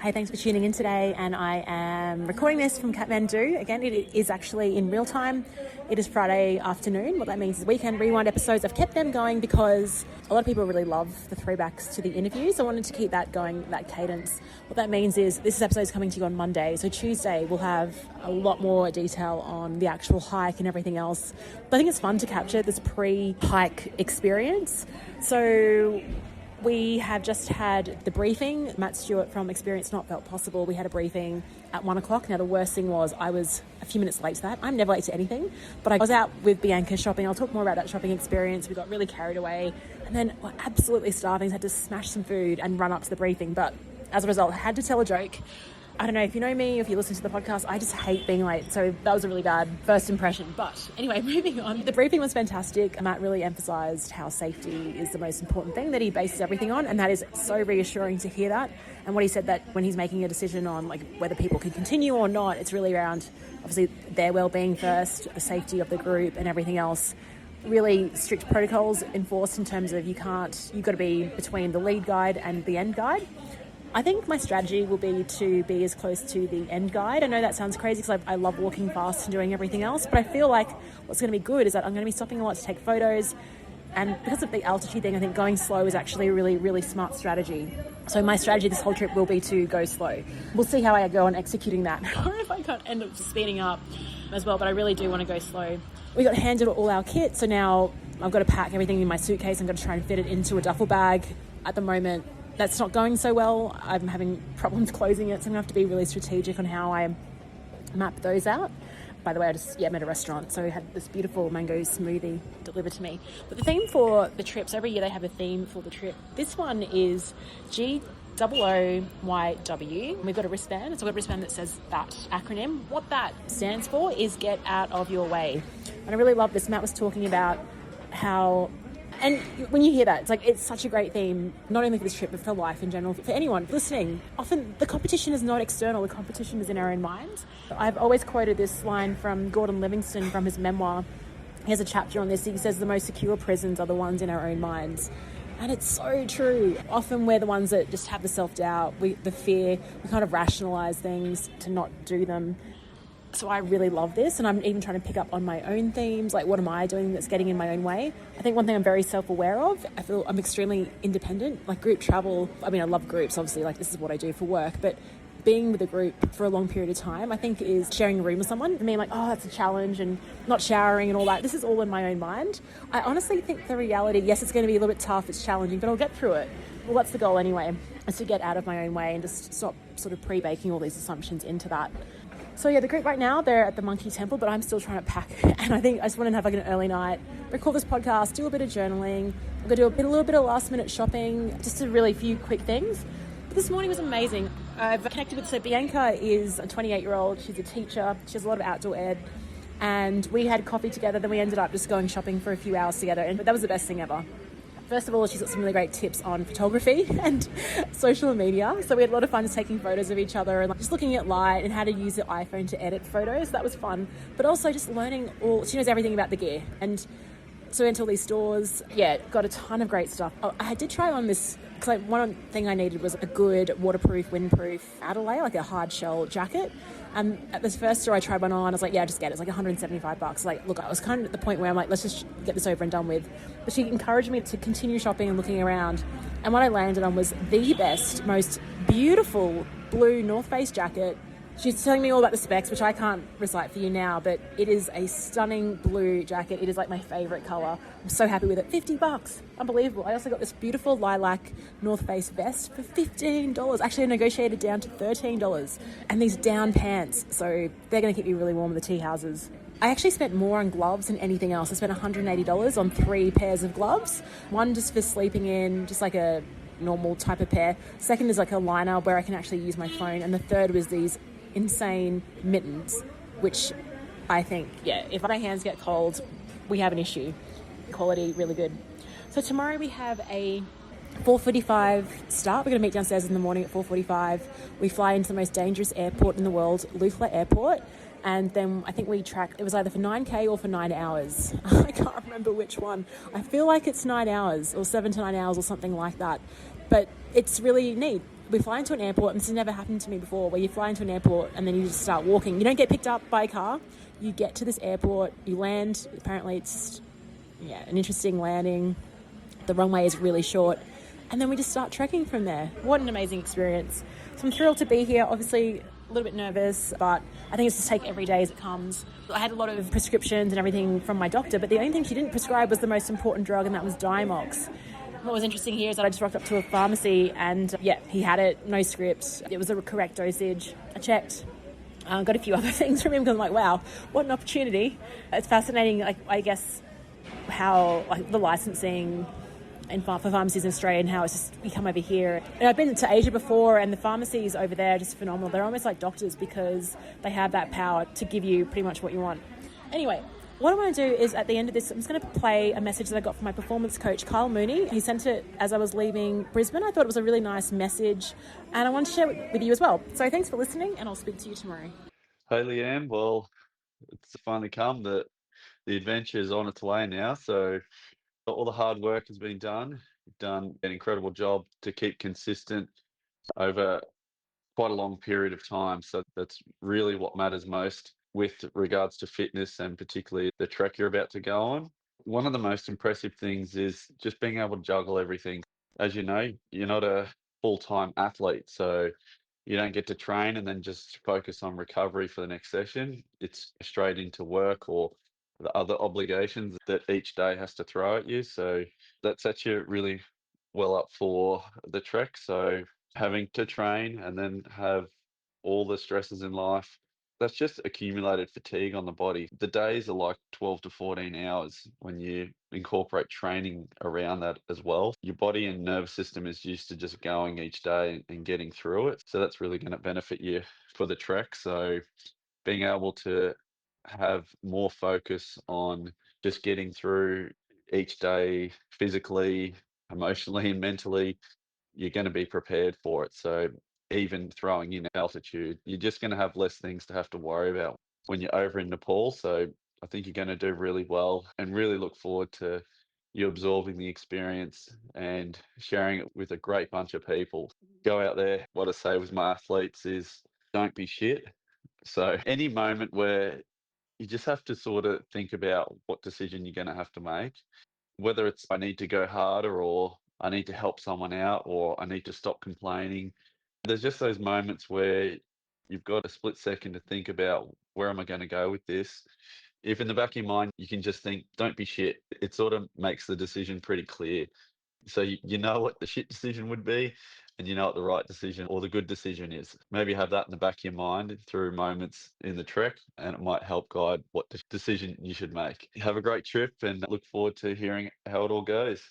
Hey, thanks for tuning in today, and I am recording this from Kathmandu. Again, it is actually in real time. It is Friday afternoon. What that means is weekend rewind episodes. I've kept them going because a lot of people really love the throwbacks to the interviews. I wanted to keep that going, that cadence. What that means is this episode is coming to you on Monday. So Tuesday we'll have a lot more detail on the actual hike and everything else. But I think it's fun to capture this pre-hike experience. So we have just had the briefing. Matt Stewart from Experience Not Felt Possible. We had a briefing at 1 o'clock. Now, the worst thing was I was a few minutes late to that. I'm never late to anything, but I was out with Bianca shopping. I'll talk more about that shopping experience. We got really carried away and then we're absolutely starving. Had to smash some food and run up to the briefing. But as a result, I had to tell a joke. I don't know if you know me, if you listen to the podcast, I just hate being late. So that was a really bad first impression. But anyway, moving on. The briefing was fantastic. Matt really emphasised how safety is the most important thing that he bases everything on. And that is so reassuring to hear that. And what he said, that when he's making a decision on like whether people can continue or not, it's really around obviously their well-being first, the safety of the group and everything else. Really strict protocols enforced in terms of you've got to be between the lead guide and the end guide. I think my strategy will be to be as close to the end guide. I know that sounds crazy because I love walking fast and doing everything else, but I feel like what's going to be good is that I'm going to be stopping a lot to take photos. And because of the altitude thing, I think going slow is actually a really, really smart strategy. So my strategy this whole trip will be to go slow. We'll see how I go on executing that. Or if I can't end up speeding up as well, but I really do want to go slow. We got handed all our kit, so now I've got to pack everything in my suitcase. I'm going to try and fit it into a duffel bag. At the moment, that's not going so well. I'm having problems closing it, so I'm going to have to be really strategic on how I map those out. By the way, I'm at a restaurant, so I had this beautiful mango smoothie delivered to me. But the theme for the trips, every year they have a theme for the trip. This one is G.O.O.Y.W. We've got a wristband. So we've got a wristband that says that acronym. What that stands for is get out of your way. And I really love this. Matt was talking about how... And when you hear that, it's such a great theme, not only for this trip, but for life in general. For anyone listening, often the competition is not external, the competition is in our own minds. I've always quoted this line from Gordon Livingston from his memoir. He has a chapter on this. He says the most secure prisons are the ones in our own minds. And it's so true. Often we're the ones that just have the self-doubt, the fear, we kind of rationalise things to not do them. So I really love this, and I'm even trying to pick up on my own themes, like what am I doing that's getting in my own way. I think one thing I'm very self-aware of, I feel I'm extremely independent, like group travel. I mean, I love groups, obviously, like this is what I do for work, but being with a group for a long period of time, I think is sharing a room with someone. I mean, like, oh, that's a challenge, and not showering and all that. This is all in my own mind. I honestly think the reality, yes, it's going to be a little bit tough, it's challenging, but I'll get through it. Well, that's the goal anyway, is to get out of my own way and just stop sort of pre-baking all these assumptions into that. So yeah, the group right now, they're at the Monkey Temple, but I'm still trying to pack. And I think I just want to have like an early night, record this podcast, do a bit of journaling. I'm going to do a little bit of last minute shopping, just a really few quick things. But this morning was amazing. I've connected with, so Bianca is a 28-year-old. She's a teacher. She has a lot of outdoor ed. And we had coffee together. Then we ended up just going shopping for a few hours together. And that was the best thing ever. First of all, she's got some really great tips on photography and social media. So we had a lot of fun just taking photos of each other and just looking at light and how to use the iPhone to edit photos. That was fun. But also just learning she knows everything about the gear. And so we went to all these stores. Yeah, got a ton of great stuff. I did try on this, because one thing I needed was a good waterproof, windproof outer layer, like a hard shell jacket. And at this first store I tried one on, I was like, yeah, just get it. It's like $175. Like, look, I was kind of at the point where I'm like, let's just get this over and done with. But she encouraged me to continue shopping and looking around. And what I landed on was the best, most beautiful blue North Face jacket. She's telling me all about the specs, which I can't recite for you now, but it is a stunning blue jacket. It is like my favorite color. I'm so happy with it. $50. Unbelievable. I also got this beautiful lilac North Face vest for $15. Actually, I negotiated down to $13. And these down pants. So they're going to keep you really warm in the tea houses. I actually spent more on gloves than anything else. I spent $180 on 3 pairs of gloves. One just for sleeping in, just like a normal type of pair. Second is like a liner where I can actually use my phone. And the third was these insane mittens, which I think, yeah, if my hands get cold, we have an issue. Quality, really good. So tomorrow we have a 4:45 start. We're going to meet downstairs in the morning at 4:45. We fly into the most dangerous airport in the world, Lufla Airport. And then I think we track, it was either for 9K or for 9 hours. I can't remember which one. I feel like it's 9 hours or 7 to 9 hours or something like that. But it's really neat. we fly into an airport, and this has never happened to me before, where you fly into an airport and then you just start walking. You don't get picked up by a car. You get to this airport, you land. Apparently it's, an interesting landing. The runway is really short. And then we just start trekking from there. What an amazing experience. So I'm thrilled to be here. Obviously a little bit nervous, but I think it's just take every day as it comes. I had a lot of prescriptions and everything from my doctor, but the only thing she didn't prescribe was the most important drug, and that was Diamox. What was interesting here is that I just rocked up to a pharmacy and, he had it, no script. It was the correct dosage. I checked. Got a few other things from him because I'm like, wow, what an opportunity. It's fascinating, I guess, how the licensing for pharmacies in Australia and how it's just become over here. And I've been to Asia before, and the pharmacies over there are just phenomenal. They're almost like doctors because they have that power to give you pretty much what you want. Anyway, what I want to do is at the end of this, I'm just going to play a message that I got from my performance coach, Kyle Mooney. He sent it as I was leaving Brisbane. I thought it was a really nice message, and I want to share it with you as well. So thanks for listening, and I'll speak to you tomorrow. Hey, Leanne. Well, it's finally come. The adventure is on its way now. So all the hard work has been done. You've done an incredible job to keep consistent over quite a long period of time. So that's really what matters most with regards to fitness, and particularly the trek you're about to go on. One of the most impressive things is just being able to juggle everything. As you know, you're not a full-time athlete, so you don't get to train and then just focus on recovery for the next session. It's straight into work or the other obligations that each day has to throw at you. So that sets you really well up for the trek. So having to train and then have all the stresses in life, that's just accumulated fatigue on the body. The days are like 12 to 14 hours when you incorporate training around that as well. Your body and nervous system is used to just going each day and getting through it. So that's really going to benefit you for the trek. So being able to have more focus on just getting through each day physically, emotionally, and mentally, you're going to be prepared for it. So even throwing in altitude, you're just going to have less things to have to worry about when you're over in Nepal. So I think you're going to do really well, and really look forward to you absorbing the experience and sharing it with a great bunch of people. Go out there. What I say with my athletes is don't be shit. So any moment where you just have to sort of think about what decision you're going to have to make, whether it's I need to go harder, or I need to help someone out, or I need to stop complaining. There's just those moments where you've got a split second to think about, where am I going to go with this? If in the back of your mind you can just think, don't be shit, it sort of makes the decision pretty clear. So you know what the shit decision would be, and you know what the right decision or the good decision is. Maybe have that in the back of your mind through moments in the trek, and it might help guide what decision you should make. Have a great trip, and look forward to hearing how it all goes.